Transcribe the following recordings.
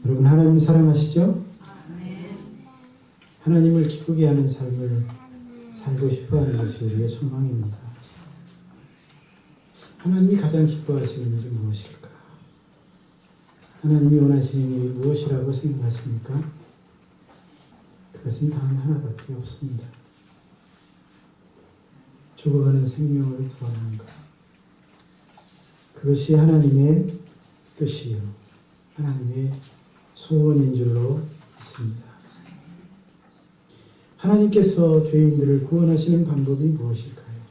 여러분, 하나님 사랑하시죠? 하나님을 기쁘게 하는 삶을 살고 싶어하는 것이 우리의 소망입니다. 하나님이 가장 기뻐하시는 일이 무엇일까? 하나님이 원하시는 일이 무엇이라고 생각하십니까? 그것은 단 하나밖에 없습니다. 죽어가는 생명을 구하는 것. 그것이 하나님의 뜻이요, 하나님의 소원인 줄로 믿습니다. 하나님께서 죄인들을 구원하시는 방법이 무엇일까요?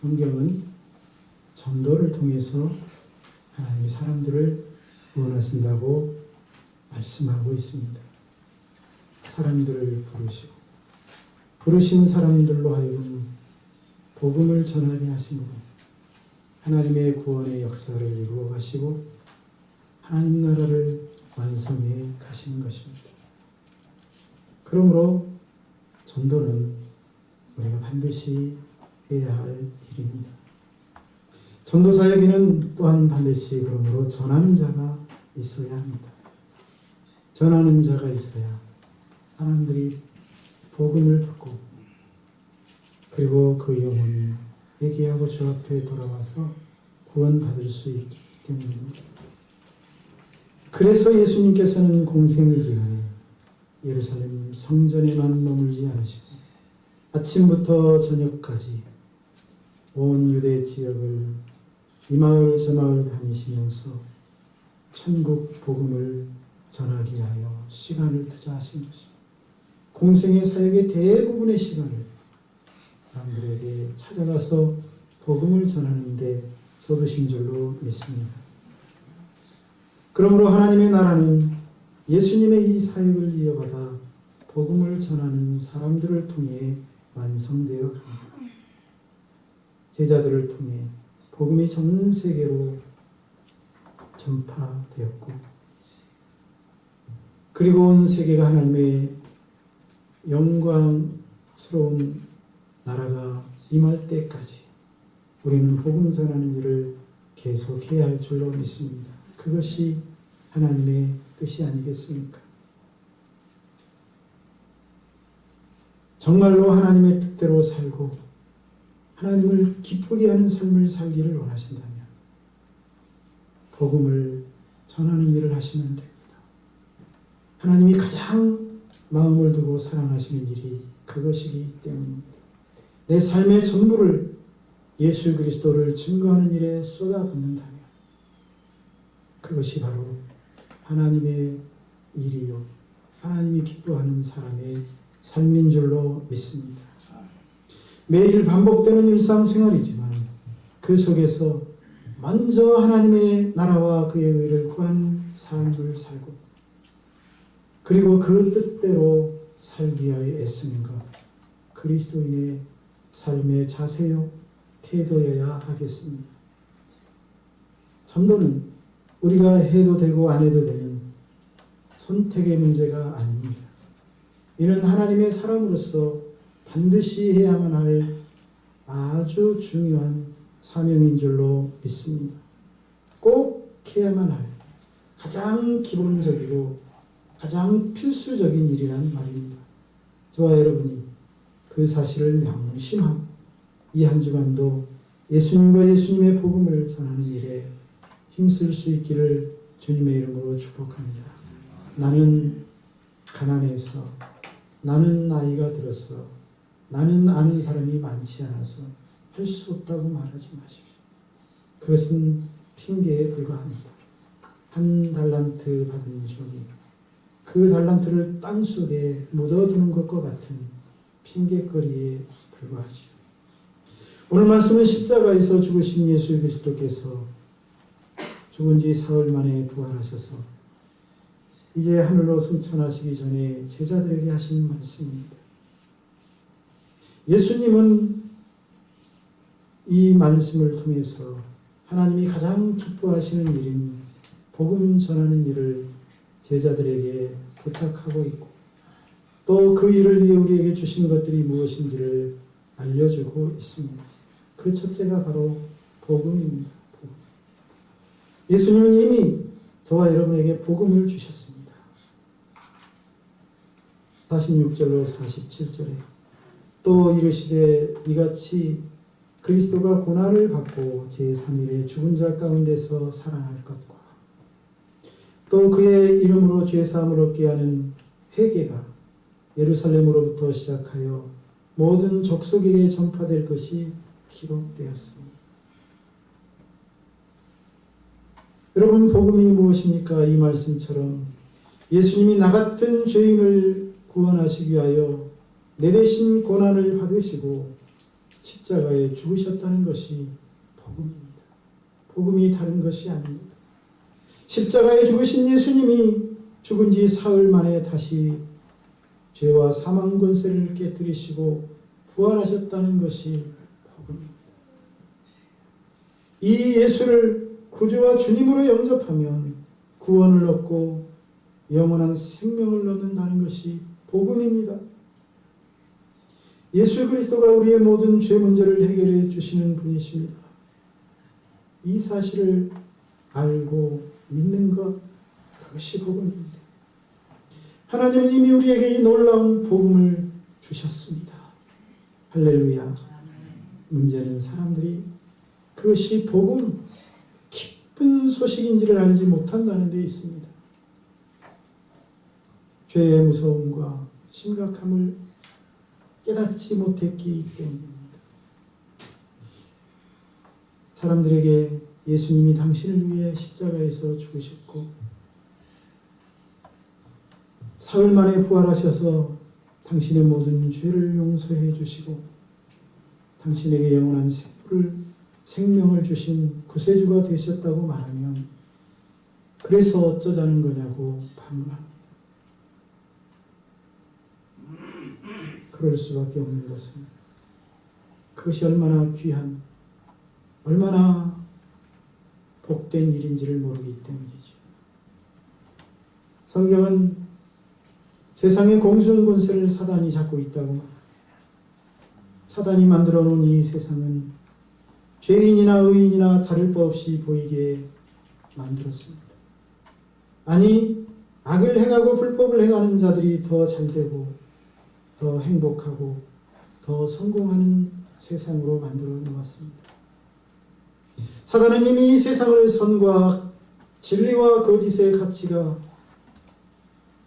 성경은 전도를 통해서 하나님이 사람들을 구원하신다고 말씀하고 있습니다. 사람들을 부르시고 부르신 사람들로 하여금 복음을 전하게 하심으로 하나님의 구원의 역사를 이루어 가시고 하나님 나라를 완성해 가시는 것입니다. 그러므로 전도는 우리가 반드시 해야 할 일입니다. 전도 사역에는 또한 반드시 그러므로 전하는 자가 있어야 합니다. 전하는 자가 있어야 사람들이 복음을 듣고 그리고 그 영혼이 회개하고 주 앞에 돌아와서 구원받을 수 있기 때문입니다. 그래서 예수님께서는 공생애지간에 예루살렘 성전에만 머물지 않으시고 아침부터 저녁까지 온 유대 지역을 이 마을 저 마을 다니시면서 천국 복음을 전하기 위하여 시간을 투자하신 것입니다. 공생의 사역의 대부분의 시간을 사람들에게 찾아가서 복음을 전하는 데 쏟으신 줄로 믿습니다. 그러므로 하나님의 나라는 예수님의 이 사역을 이어받아 복음을 전하는 사람들을 통해 완성되어 갑니다. 제자들을 통해 복음이 전 세계로 전파되었고 그리고 온 세계가 하나님의 영광스러운 나라가 임할 때까지 우리는 복음 전하는 일을 계속해야 할 줄로 믿습니다. 그것이 하나님의 뜻이 아니겠습니까? 정말로 하나님의 뜻대로 살고 하나님을 기쁘게 하는 삶을 살기를 원하신다면 복음을 전하는 일을 하시면 됩니다. 하나님이 가장 마음을 두고 사랑하시는 일이 그것이기 때문입니다. 내 삶의 전부를 예수 그리스도를 증거하는 일에 쏟아붓는다면 그것이 바로 하나님의 일이요, 하나님이 기뻐하는 사람의 삶인 줄로 믿습니다. 매일 반복되는 일상생활이지만 그 속에서 먼저 하나님의 나라와 그의 의를 구하는 삶을 살고 그리고 그 뜻대로 살기 위하여 애쓰는 것, 그리스도인의 삶의 자세요, 태도여야 하겠습니다. 전도는 우리가 해도 되고 안 해도 되는 선택의 문제가 아닙니다. 이는 하나님의 사람으로서 반드시 해야만 할 아주 중요한 사명인 줄로 믿습니다. 꼭 해야만 할 가장 기본적이고 가장 필수적인 일이란 말입니다. 저와 여러분이 그 사실을 명심하고 이 한 주간도 예수님과 예수님의 복음을 전하는 일에 힘쓸 수 있기를 주님의 이름으로 축복합니다. 나는 가난해서, 나는 나이가 들어서, 나는 아는 사람이 많지 않아서 할 수 없다고 말하지 마십시오. 그것은 핑계에 불과합니다. 한 달란트 받은 종이 그 달란트를 땅속에 묻어두는 것과 같은 핑계거리에 불과하지요. 오늘 말씀은 십자가에서 죽으신 예수 그리스도께서 죽은 지 사흘 만에 부활하셔서 이제 하늘로 승천하시기 전에 제자들에게 하신 말씀입니다. 예수님은 이 말씀을 통해서 하나님이 가장 기뻐하시는 일인 복음 전하는 일을 제자들에게 부탁하고 있고 또 그 일을 위해 우리에게 주신 것들이 무엇인지를 알려주고 있습니다. 그 첫째가 바로 복음입니다. 복음. 예수님은 이미 저와 여러분에게 복음을 주셨습니다. 46절로 47절에 또 이르시되 이같이 그리스도가 고난을 받고 제3일에 죽은 자 가운데서 살아날 것과 또 그의 이름으로 죄사함을 얻게 하는 회개가 예루살렘으로부터 시작하여 모든 족속에게 전파될 것이 기록되었습니다. 여러분, 복음이 무엇입니까? 이 말씀처럼 예수님이 나 같은 죄인을 구원하시기 위하여 내 대신 고난을 받으시고 십자가에 죽으셨다는 것이 복음입니다. 복음이 다른 것이 아닙니다. 십자가에 죽으신 예수님이 죽은 지 사흘 만에 다시 죄와 사망 권세를 깨뜨리시고 부활하셨다는 것이 복음입니다. 이 예수를 구주와 주님으로 영접하면 구원을 얻고 영원한 생명을 얻는다는 것이 복음입니다. 예수 그리스도가 우리의 모든 죄 문제를 해결해 주시는 분이십니다. 이 사실을 알고 믿는 것, 그것이 복음입니다. 하나님은 이미 우리에게 이 놀라운 복음을 주셨습니다. 할렐루야. 문제는 사람들이 그것이 복음, 기쁜 소식인지를 알지 못한다는 데 있습니다. 죄의 무서움과 심각함을 깨닫지 못했기 때문입니다. 사람들에게 예수님이 당신을 위해 십자가에서 죽으셨고 사흘 만에 부활하셔서 당신의 모든 죄를 용서해 주시고 당신에게 영원한 생명을 주신 구세주가 되셨다고 말하면 그래서 어쩌자는 거냐고 반문합니다. 그럴 수밖에 없는 것은 그것이 얼마나 귀한, 얼마나 복된 일인지를 모르기 때문이죠. 성경은 세상의 공중 권세를 사단이 잡고 있다고 말합니다. 사단이 만들어 놓은 이 세상은 죄인이나 의인이나 다를 바 없이 보이게 만들었습니다. 아니, 악을 행하고 불법을 행하는 자들이 더 잘되고 더 행복하고 더 성공하는 세상으로 만들어 놓았습니다. 사단은 이미 이 세상을 선과 진리와 거짓의 가치가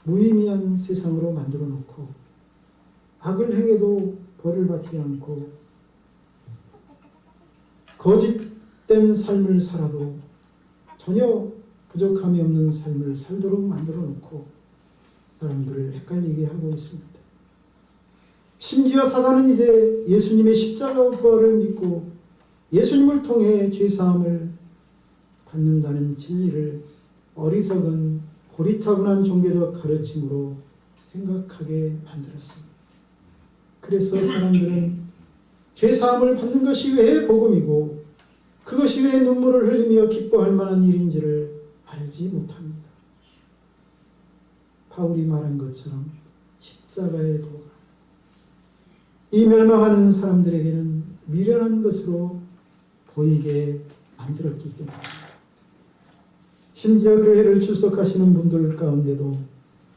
무의미한 세상으로 만들어 놓고 악을 행해도 벌을 받지 않고 거짓된 삶을 살아도 전혀 부족함이 없는 삶을 살도록 만들어 놓고 사람들을 헷갈리게 하고 있습니다. 심지어 사단은 이제 예수님의 십자가 부활을 믿고 예수님을 통해 죄사함을 받는다는 진리를 어리석은 고리타분한 종교적 가르침으로 생각하게 만들었습니다. 그래서 사람들은 죄사함을 받는 것이 왜 복음이고 그것이 왜 눈물을 흘리며 기뻐할 만한 일인지를 알지 못합니다. 바울이 말한 것처럼 십자가의 도가 이 멸망하는 사람들에게는 미련한 것으로 보이게 만들었기 때문입니다. 심지어 교회를 출석하시는 분들 가운데도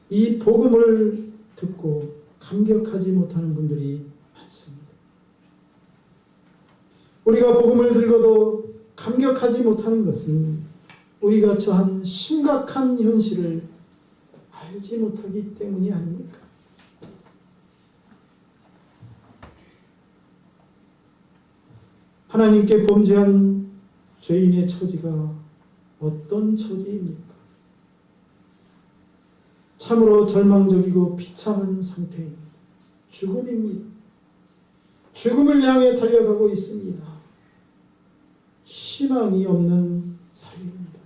이 복음을 듣고 감격하지 못하는 분들이 많습니다. 우리가 복음을 들고도 감격하지 못하는 것은 우리가 처한 심각한 현실을 알지 못하기 때문이 아닙니까? 하나님께 범죄한 죄인의 처지가 어떤 처지입니까? 참으로 절망적이고 비참한 상태입니다. 죽음입니다. 죽음을 향해 달려가고 있습니다. 희망이 없는 삶입니다.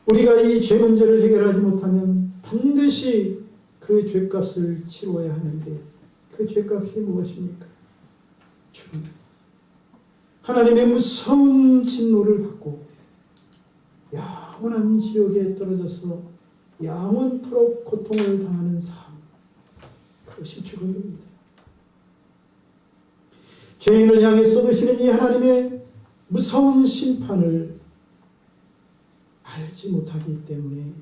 우리가 이 죄 문제를 해결하지 못하면 반드시 그 죄값을 치러야 하는데 그 죄값이 무엇입니까? 죽음. 하나님의 무서운 진노를 받고 영원한 지옥에 떨어져서 영원토록 고통을 당하는 삶, 그것이 죽음입니다. 죄인을 향해 쏟으시는 이 하나님의 무서운 심판을 알지 못하기 때문에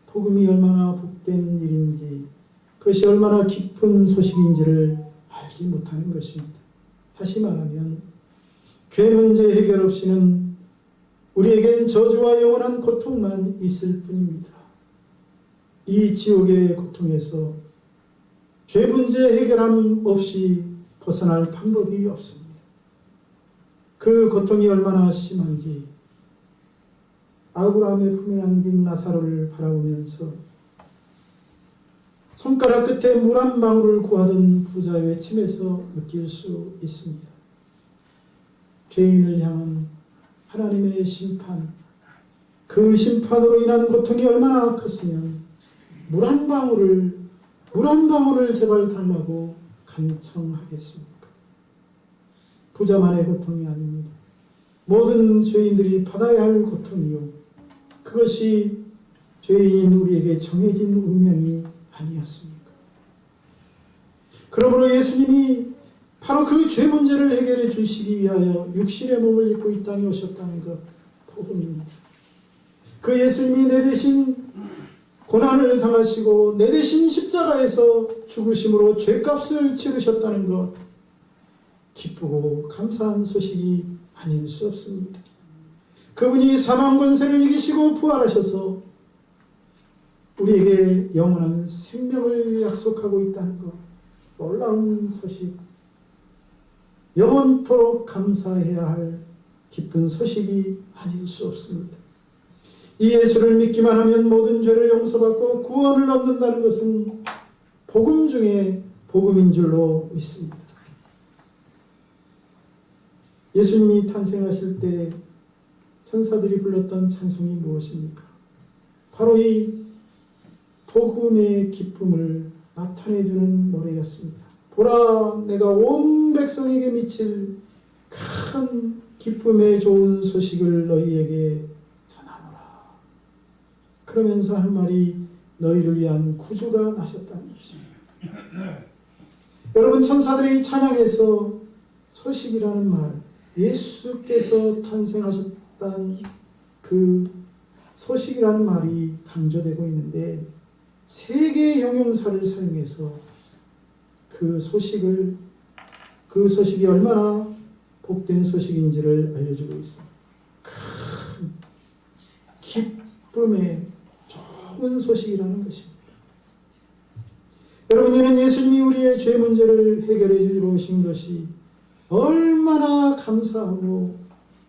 복음이 얼마나 복된 일인지, 그것이 얼마나 깊은 소식인지를 알지 못하는 것입니다. 다시 말하면 죄 문제 해결 없이는 우리에겐 저주와 영원한 고통만 있을 뿐입니다. 이 지옥의 고통에서 죄 문제 해결함 없이 벗어날 방법이 없습니다. 그 고통이 얼마나 심한지 아브라함의 품에 안긴 나사로를 바라보면서 손가락 끝에 물 한 방울을 구하던 부자의 외침에서 느낄 수 있습니다. 죄인을 향한 하나님의 심판, 그 심판으로 인한 고통이 얼마나 컸으면 물 한 방울을 제발 달라고 간청하겠습니까? 부자만의 고통이 아닙니다. 모든 죄인들이 받아야 할 고통이요, 그것이 죄인인 우리에게 정해진 운명이 아니었습니까? 그러므로 예수님이 바로 그 죄 문제를 해결해 주시기 위하여 육신의 몸을 입고 이 땅에 오셨다는 것, 복음입니다. 그 예수님이 내 대신 고난을 당하시고 내 대신 십자가에서 죽으심으로 죄값을 치르셨다는 것, 기쁘고 감사한 소식이 아닐 수 없습니다. 그분이 사망 권세를 이기시고 부활하셔서 우리에게 영원한 생명을 약속하고 있다는 것, 놀라운 소식, 영원토록 감사해야 할 기쁜 소식이 아닐 수 없습니다. 이 예수를 믿기만 하면 모든 죄를 용서받고 구원을 얻는다는 것은 복음 중에 복음인 줄로 믿습니다. 예수님이 탄생하실 때 천사들이 불렀던 찬송이 무엇입니까? 바로 이 복음의 기쁨을 나타내주는 노래였습니다. 보라, 내가 온 백성에게 미칠 큰 기쁨의 좋은 소식을 너희에게 전하노라. 그러면서 한 말이 너희를 위한 구주가 나셨다는 것입니다. 여러분, 천사들이 찬양해서 소식이라는 말, 예수께서 탄생하셨다는 그 소식이라는 말이 강조되고 있는데, 세 개의 형용사를 사용해서 그 소식이 얼마나 복된 소식인지를 알려주고 있습니다. 큰 기쁨의 좋은 소식이라는 것입니다. 여러분, 이는 예수님이 우리의 죄 문제를 해결해 주러 오신 것이 얼마나 감사하고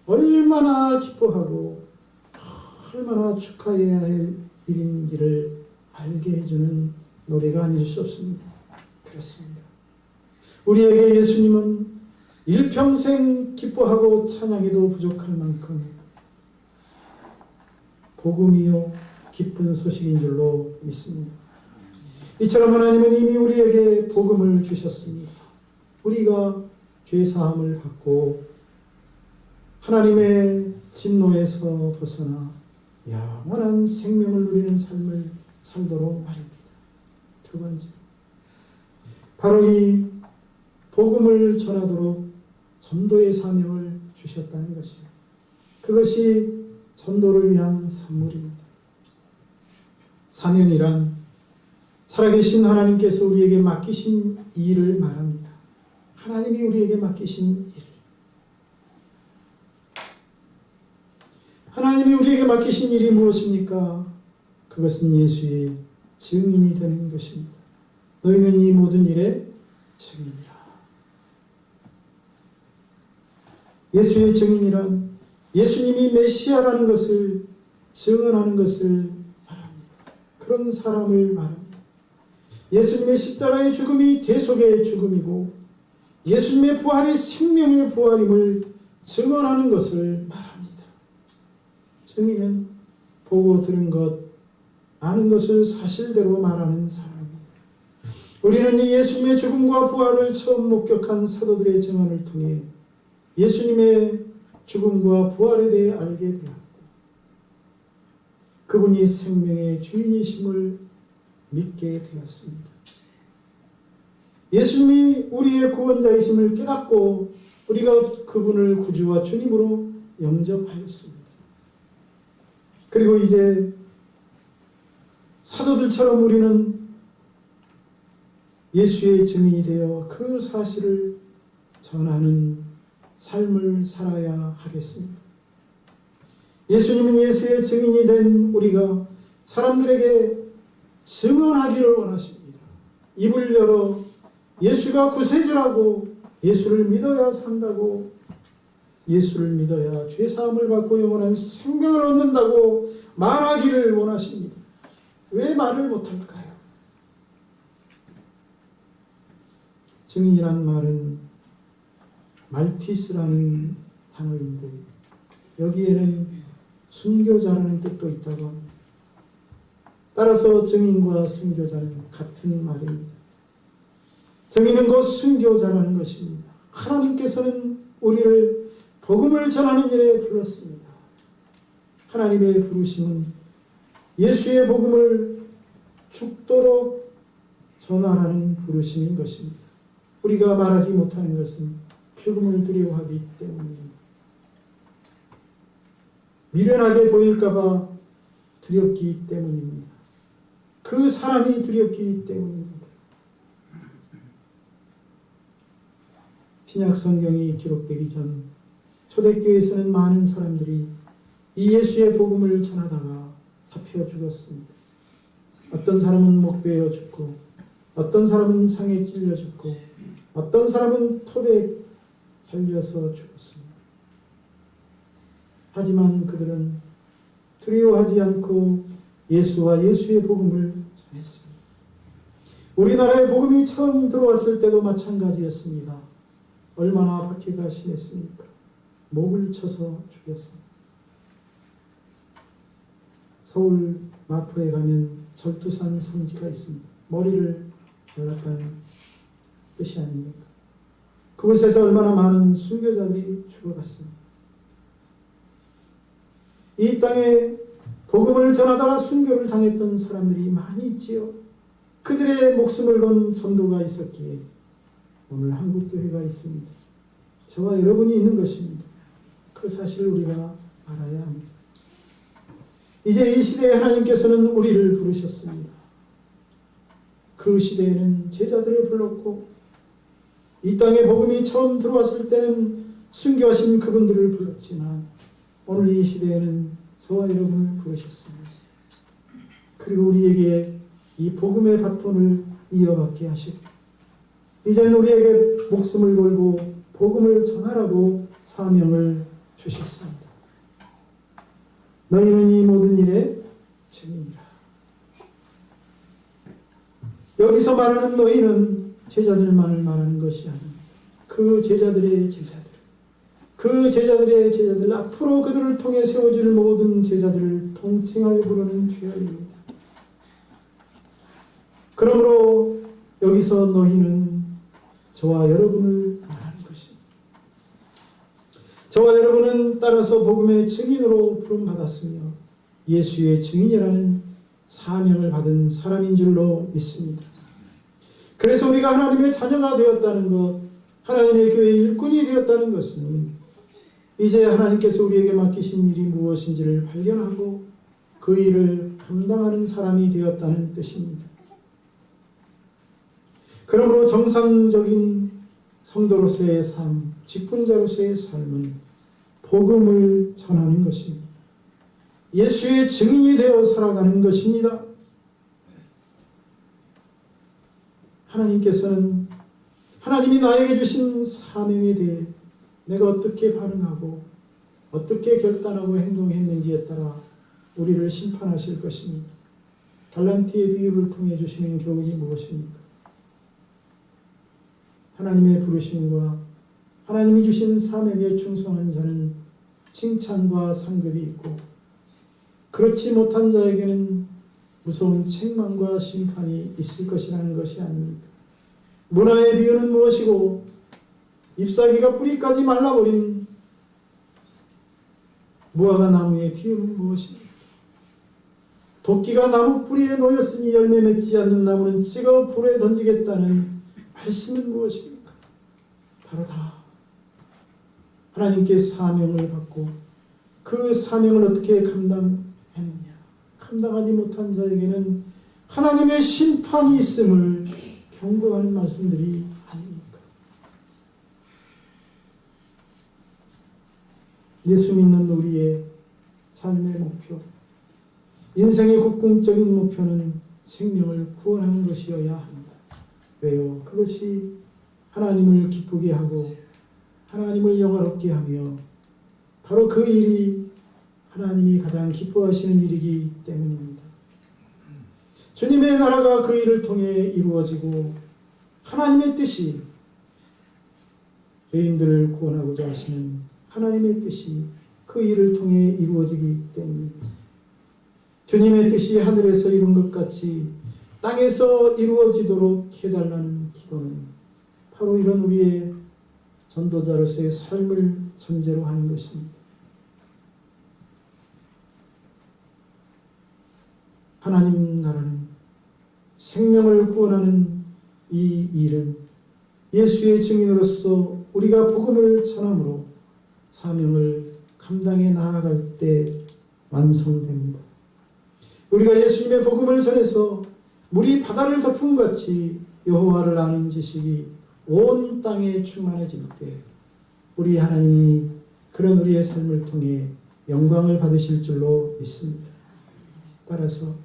얼마나 기뻐하고 얼마나 축하해야 할 일인지를 알게 해주는 노래가 아닐 수 없습니다. 그렇습니다. 우리에게 예수님은 일평생 기뻐하고 찬양해도 부족할 만큼 복음이요 기쁜 소식인 줄로 믿습니다. 이처럼 하나님은 이미 우리에게 복음을 주셨습니다. 우리가 죄사함을 받고 하나님의 진노에서 벗어나 영원한 생명을 누리는 삶을 살도록 말입니다. 두 번째, 바로 이 복음을 전하도록 전도의 사명을 주셨다는 것입니다. 그것이 전도를 위한 선물입니다. 사명이란 살아계신 하나님께서 우리에게 맡기신 일을 말합니다. 하나님이 우리에게 맡기신 일. 하나님이 우리에게 맡기신 일이 무엇입니까? 그것은 예수의 증인이 되는 것입니다. 너희는 이 모든 일의 증인이라. 예수의 증인이란 예수님이 메시아라는 것을 증언하는 것을 말합니다. 그런 사람을 말합니다. 예수님의 십자가의 죽음이 대속의 죽음이고 예수님의 부활이 생명의 부활임을 증언하는 것을 말합니다. 증인은 보고 들은 것, 아는 것을 사실대로 말하는 사람입니다. 우리는 이 예수님의 죽음과 부활을 처음 목격한 사도들의 증언을 통해 예수님의 죽음과 부활에 대해 알게 되었고 그분이 생명의 주인이심을 믿게 되었습니다. 예수님이 우리의 구원자이심을 깨닫고 우리가 그분을 구주와 주님으로 영접하였습니다. 그리고 이제 사도들처럼 우리는 예수의 증인이 되어 그 사실을 전하는 삶을 살아야 하겠습니다. 예수님은 예수의 증인이 된 우리가 사람들에게 증언하기를 원하십니다. 입을 열어 예수가 구세주라고, 예수를 믿어야 산다고, 예수를 믿어야 죄사함을 받고 영원한 생명을 얻는다고 말하기를 원하십니다. 왜 말을 못할까요? 증인이란 말은 말티스라는 단어인데 여기에는 순교자라는 뜻도 있다고 합니다. 따라서 증인과 순교자는 같은 말입니다. 증인은 곧 순교자라는 것입니다. 하나님께서는 우리를 복음을 전하는 일에 불렀습니다. 하나님의 부르심은 예수의 복음을 죽도록 전하라는 부르심인 것입니다. 우리가 말하지 못하는 것은 죽음을 두려워하기 때문입니다. 미련하게 보일까봐 두렵기 때문입니다. 그 사람이 두렵기 때문입니다. 신약 성경이 기록되기 전 초대교회에서는 많은 사람들이 이 예수의 복음을 전하다가 잡혀 죽었습니다. 어떤 사람은 목베어 죽고, 어떤 사람은 상에 찔려 죽고, 어떤 사람은 톱에 잘려서 죽었습니다. 하지만 그들은 두려워하지 않고 예수와 예수의 복음을 전했습니다. 우리나라에 복음이 처음 들어왔을 때도 마찬가지였습니다. 얼마나 박해가 심했습니까? 목을 쳐서 죽였습니다. 서울 마포에 가면 절두산 성지가 있습니다. 머리를 잘랐다는 뜻이 아닙니까? 그곳에서 얼마나 많은 순교자들이 죽어갔습니다. 이 땅에 복음을 전하다가 순교를 당했던 사람들이 많이 있지요. 그들의 목숨을 건 전도가 있었기에 오늘 한국교회가 있습니다. 저와 여러분이 있는 것입니다. 그 사실을 우리가 알아야 합니다. 이제 이 시대에 하나님께서는 우리를 부르셨습니다. 그 시대에는 제자들을 불렀고 이 땅에 복음이 처음 들어왔을 때는 순교하신 그분들을 불렀지만 오늘 이 시대에는 저와 여러분을 부르셨습니다. 그리고 우리에게 이 복음의 바톤을 이어받게 하시고 이제는 우리에게 목숨을 걸고 복음을 전하라고 사명을 주셨습니다. 너희는 이 모든 일의 증인이라. 여기서 말하는 너희는 제자들만을 말하는 것이 아닙니다. 그 제자들의 제자들, 그 제자들의 제자들, 앞으로 그들을 통해 세워질 모든 제자들을 통칭하여 부르는 표현입니다. 그러므로 여기서 너희는 저와 여러분을 말하는 것입니다. 저와 여러분은 따라서 복음의 증인으로 부름받았으며 예수의 증인이라는 사명을 받은 사람인 줄로 믿습니다. 그래서 우리가 하나님의 자녀가 되었다는 것, 하나님의 교회의 일꾼이 되었다는 것은 이제 하나님께서 우리에게 맡기신 일이 무엇인지를 발견하고 그 일을 감당하는 사람이 되었다는 뜻입니다. 그러므로 정상적인 성도로서의 삶, 직분자로서의 삶은 복음을 전하는 것입니다. 예수의 증인이 되어 살아가는 것입니다. 하나님께서는 하나님이 나에게 주신 사명에 대해 내가 어떻게 반응하고 어떻게 결단하고 행동했는지에 따라 우리를 심판하실 것입니다. 달란트의 비유를 통해 주시는 교훈이 무엇입니까? 하나님의 부르심과 하나님이 주신 사명에 충성한 자는 칭찬과 상급이 있고 그렇지 못한 자에게는 무서운 책망과 심판이 있을 것이라는 것이 아닙니까? 문화의 비유는 무엇이고 잎사귀가 뿌리까지 말라버린 무화과 나무의 비유는 무엇입니까? 도끼가 나무 뿌리에 놓였으니 열매 맺지 않는 나무는 찍어 불에 던지겠다는 말씀은 무엇입니까? 바로 다 하나님께 사명을 받고 그 사명을 어떻게 감당해야 했느냐? 감당하지 못한 자에게는 하나님의 심판이 있음을 경고하는 말씀들이 아닙니까? 예수 믿는 우리의 삶의 목표, 인생의 궁극적인 목표는 생명을 구원하는 것이어야 합니다. 왜요? 그것이 하나님을 기쁘게 하고 하나님을 영화롭게 하며 바로 그 일이 하나님이 가장 기뻐하시는 일이기 때문입니다. 주님의 나라가 그 일을 통해 이루어지고 하나님의 뜻이 죄인들을 구원하고자 하시는 하나님의 뜻이 그 일을 통해 이루어지기 때문입니다. 주님의 뜻이 하늘에서 이룬 것 같이 땅에서 이루어지도록 해달라는 기도는 바로 이런 우리의 전도자로서의 삶을 전제로 하는 것입니다. 하나님 나라는 생명을 구원하는 이 일은 예수의 증인으로서 우리가 복음을 전함으로 사명을 감당해 나아갈 때 완성됩니다. 우리가 예수님의 복음을 전해서 물이 바다를 덮은 같이 여호와를 아는 지식이 온 땅에 충만해질 때 우리 하나님이 그런 우리의 삶을 통해 영광을 받으실 줄로 믿습니다. 따라서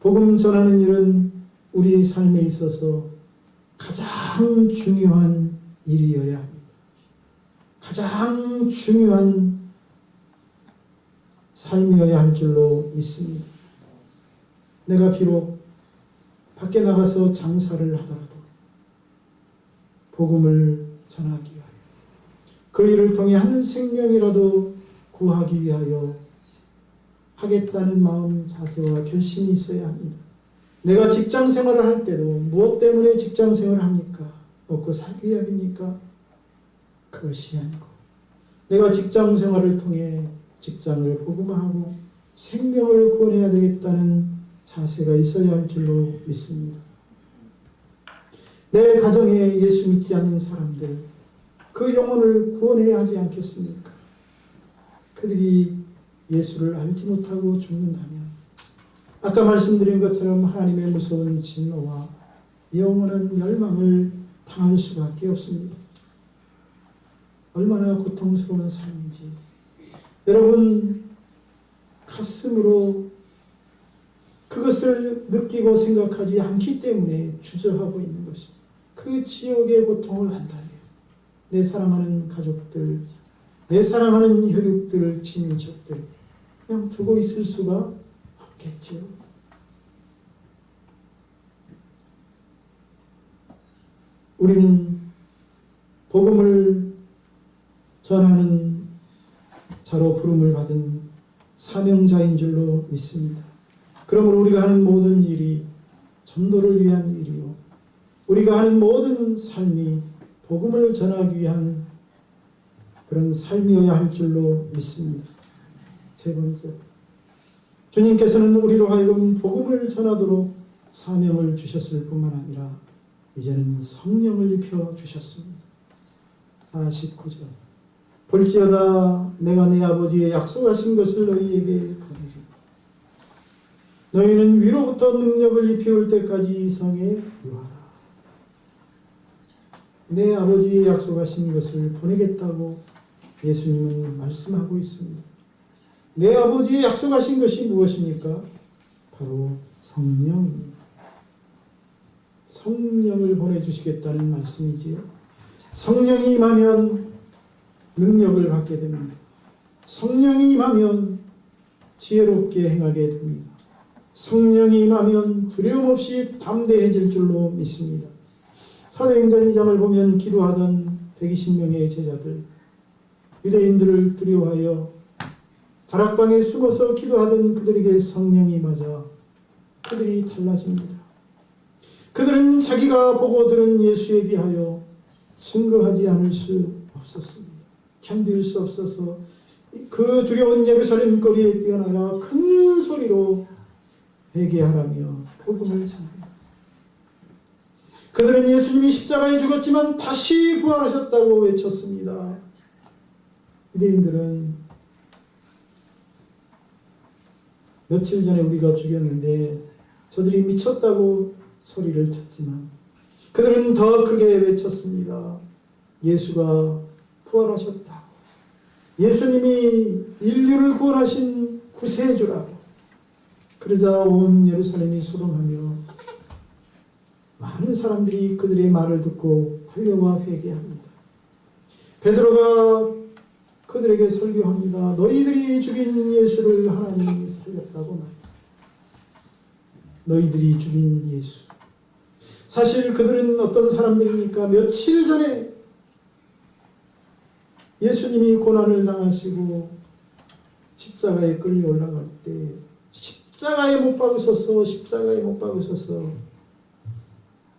복음 전하는 일은 우리 삶에 있어서 가장 중요한 일이어야 합니다. 가장 중요한 삶이어야 할 줄로 믿습니다. 내가 비록 밖에 나가서 장사를 하더라도 복음을 전하기 위하여 그 일을 통해 한 생명이라도 구하기 위하여 하겠다는 마음, 자세와 결심이 있어야 합니다. 내가 직장 생활을 할 때도 무엇 때문에 직장 생활을 합니까? 먹고 살기 위함입니까? 그것이 아니고 내가 직장 생활을 통해 직장을 복음화하고 생명을 구원해야 되겠다는 자세가 있어야 할 줄로 믿습니다. 내 가정에 예수 믿지 않는 사람들, 그 영혼을 구원해야 하지 않겠습니까? 그들이 예수를 알지 못하고 죽는다면 아까 말씀드린 것처럼 하나님의 무서운 진노와 영원한 멸망을 당할 수밖에 없습니다. 얼마나 고통스러운 삶인지 여러분 가슴으로 그것을 느끼고 생각하지 않기 때문에 주저하고 있는 것입니다. 그 지옥의 고통을 한다면 내 사랑하는 가족들, 내 사랑하는 혈육들, 친척들 그냥 두고 있을 수가 없겠죠. 우리는 복음을 전하는 자로 부름을 받은 사명자인 줄로 믿습니다. 그러므로 우리가 하는 모든 일이 전도를 위한 일이요 우리가 하는 모든 삶이 복음을 전하기 위한 그런 삶이어야 할 줄로 믿습니다. 세 번째, 주님께서는 우리로 하여금 복음을 전하도록 사명을 주셨을 뿐만 아니라 이제는 성령을 입혀 주셨습니다. 49절 볼지어다 내가 내 아버지의 약속하신 것을 너희에게 보내리니 너희는 위로부터 능력을 입혀올 때까지 이 성에 유하라. 내 아버지의 약속하신 것을 보내겠다고 예수님은 말씀하고 있습니다. 내 아버지의 약속하신 것이 무엇입니까? 바로 성령입니다. 성령을 보내주시겠다는 말씀이지요. 성령이 임하면 능력을 받게 됩니다. 성령이 임하면 지혜롭게 행하게 됩니다. 성령이 임하면 두려움 없이 담대해질 줄로 믿습니다. 사도행전 2장을 보면 기도하던 120명의 제자들, 유대인들을 두려워하여 다락방에 숨어서 기도하던 그들에게 성령이 맞아 그들이 달라집니다. 그들은 자기가 보고 들은 예수에 대하여 증거하지 않을 수 없었습니다. 견딜 수 없어서 그 두려운 예루살렘 거리에 뛰어나가 큰 소리로 회개하라며 복음을 전합니다. 그들은 예수님이 십자가에 죽었지만 다시 부활하셨다고 외쳤습니다. 유대인들은 며칠 전에 우리가 죽였는데 저들이 미쳤다고 소리를 쳤지만 그들은 더 크게 외쳤습니다. 예수가 부활하셨다고. 예수님이 인류를 구원하신 구세주라고. 그러자 온 예루살렘이 소동하며 많은 사람들이 그들의 말을 듣고 달려와 회개합니다. 베드로가 그들에게 설교합니다. 너희들이 죽인 예수를 하나님이 살렸다고 말합니다. 너희들이 죽인 예수. 사실 그들은 어떤 사람들입니까? 며칠 전에 예수님이 고난을 당하시고 십자가에 끌려 올라갈 때 십자가에 못 박으셔서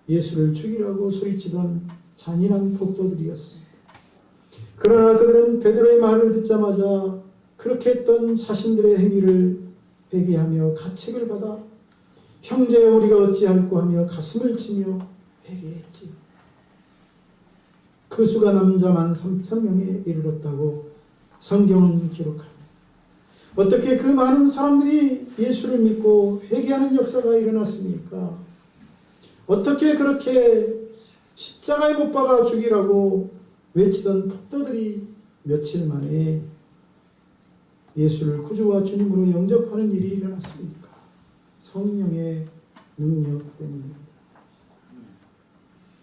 예수를 죽이라고 소리치던 잔인한 폭도들이었습니다. 그러나 그들은 베드로의 말을 듣자마자 그렇게 했던 자신들의 행위를 회개하며 가책을 받아 형제 우리가 어찌할꼬 하며 가슴을 치며 회개했지요. 그 수가 남자만 3,000명에 이르렀다고 성경은 기록합니다. 어떻게 그 많은 사람들이 예수를 믿고 회개하는 역사가 일어났습니까? 어떻게 그렇게 십자가에 못 박아 죽이라고 외치던 폭도들이 며칠 만에 예수를 구주와 주님으로 영접하는 일이 일어났습니까? 성령의 능력 때문입니다.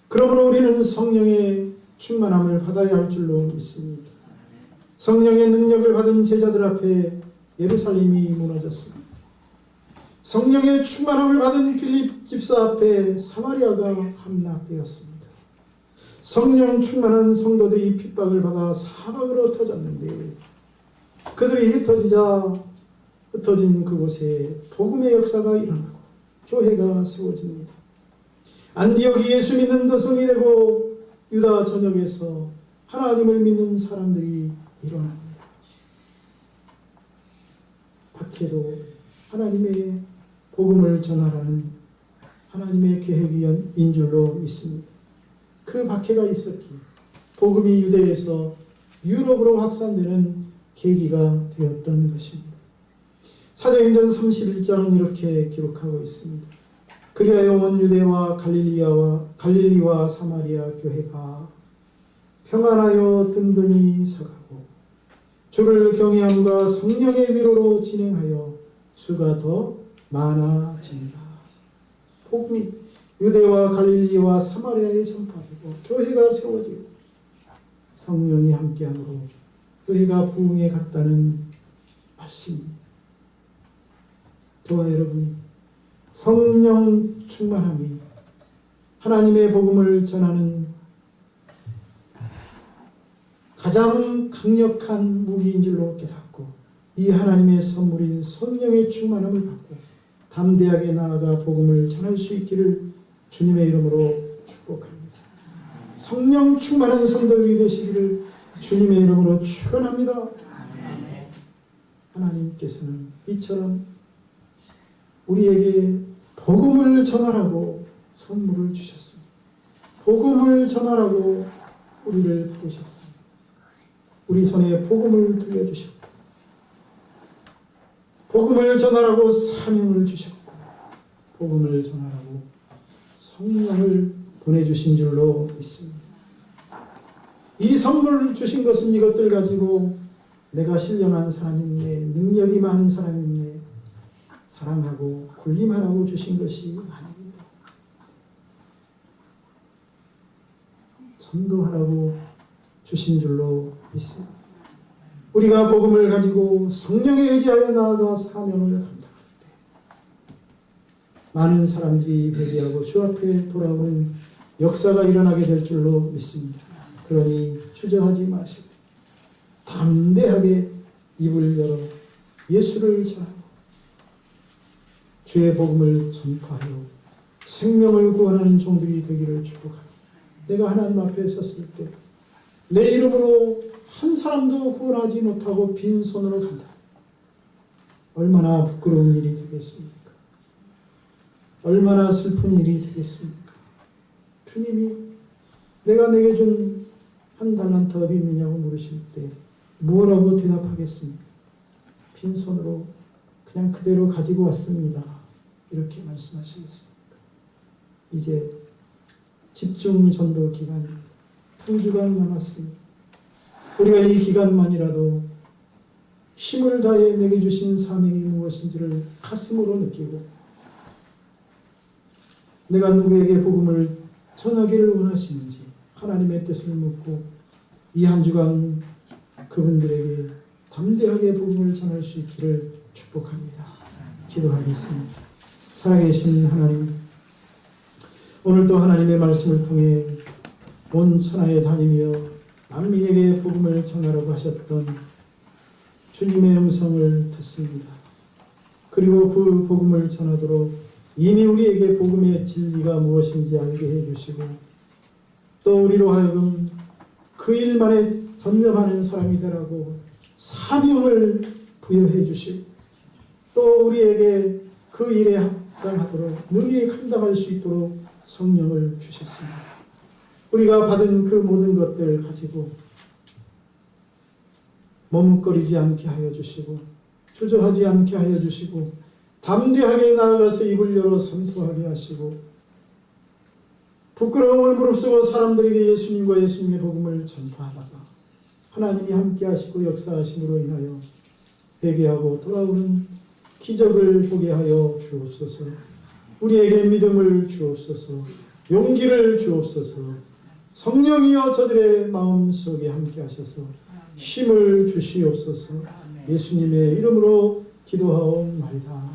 그러므로 우리는 성령의 충만함을 받아야 할 줄로 믿습니다. 성령의 능력을 받은 제자들 앞에 예루살렘이 무너졌습니다. 성령의 충만함을 받은 빌립 집사 앞에 사마리아가 함락되었습니다. 성령 충만한 성도들이 핍박을 받아 사막으로 흩어졌는데 그들이 흩어진 그곳에 복음의 역사가 일어나고 교회가 세워집니다. 안디옥이 예수 믿는 도성이 되고 유다 전역에서 하나님을 믿는 사람들이 일어납니다. 박해도 하나님의 복음을 전하라는 하나님의 계획인 줄로 믿습니다. 그 박해가 있었기에 복음이 유대에서 유럽으로 확산되는 계기가 되었던 것입니다. 사도행전 31장은 이렇게 기록하고 있습니다. 그리하여 온 유대와 갈릴리와 사마리아 교회가 평안하여 든든히 서가고 주를 경외함과 성령의 위로로 진행하여 수가 더 많아지니라. 복음이 유대와 갈릴리와 사마리아에 전파되고 교회가 세워지고 성령이 함께함으로 교회가 부흥에 갔다는 말씀입니다. 저와 여러분이 성령 충만함이 하나님의 복음을 전하는 가장 강력한 무기인 줄로 깨닫고 이 하나님의 선물인 성령의 충만함을 받고 담대하게 나아가 복음을 전할 수 있기를 주님의 이름으로 축복합니다. 성령 충만한 성도들이 되시기를 주님의 이름으로 축원합니다. 하나님께서는 이처럼 우리에게 복음을 전하라고 선물을 주셨습니다. 복음을 전하라고 우리를 부르셨습니다. 우리 손에 복음을 들려주셨고 복음을 전하라고 사명을 주셨고 복음을 전하라고 성령을 보내주신 줄로 믿습니다. 이 선물을 주신 것은 이것들 가지고 내가 신령한 사람이네, 능력이 많은 사람이네, 사랑하고 군림하라고 주신 것이 아닙니다. 전도하라고 주신 줄로 믿습니다. 우리가 복음을 가지고 성령에 의지하여 나아가 사명을 감당할 때 많은 사람들이 회개하고 주 앞에 돌아오는 역사가 일어나게 될 줄로 믿습니다. 그러니 주저하지 마시고 담대하게 입을 열어 예수를 전하고 주의 복음을 전파하여 생명을 구원하는 종들이 되기를 축복합니다. 내가 하나님 앞에 섰을 때 내 이름으로 한 사람도 구원하지 못하고 빈손으로 간다. 얼마나 부끄러운 일이 되겠습니까? 얼마나 슬픈 일이 되겠습니까? 주님이 내가 내게 준 한 달란트 어디 있느냐고 물으실 때 뭐라고 대답하겠습니까? 빈손으로 그냥 그대로 가지고 왔습니다. 이렇게 말씀하시겠습니까? 이제 집중 전도 기간 2주간 남았습니다. 우리가 이 기간만이라도 힘을 다해 내게 주신 사명이 무엇인지를 가슴으로 느끼고 내가 누구에게 복음을 전하기를 원하시는지 하나님의 뜻을 묻고 이 한 주간 그분들에게 담대하게 복음을 전할 수 있기를 축복합니다. 기도하겠습니다. 살아계신 하나님, 오늘도 하나님의 말씀을 통해 온 천하에 다니며 만민에게 복음을 전하라고 하셨던 주님의 음성을 듣습니다. 그리고 그 복음을 전하도록 이미 우리에게 복음의 진리가 무엇인지 알게 해주시고 또 우리로 하여금 그 일만에 전념하는 사람이 되라고 사명을 부여해 주시고 또 우리에게 그 일에 합당하도록 능히 감당할 수 있도록 성령을 주셨습니다. 우리가 받은 그 모든 것들을 가지고 머뭇거리지 않게 하여 주시고 주저하지 않게 하여 주시고 담대하게 나아가서 입을 열어 선포하게 하시고 부끄러움을 무릅쓰고 사람들에게 예수님과 예수님의 복음을 전파하다가 하나님이 함께 하시고 역사하심으로 인하여 회개하고 돌아오는 기적을 보게 하여 주옵소서. 우리에게 믿음을 주옵소서. 용기를 주옵소서. 성령이여 저들의 마음속에 함께 하셔서 힘을 주시옵소서. 예수님의 이름으로 기도하옵나이다.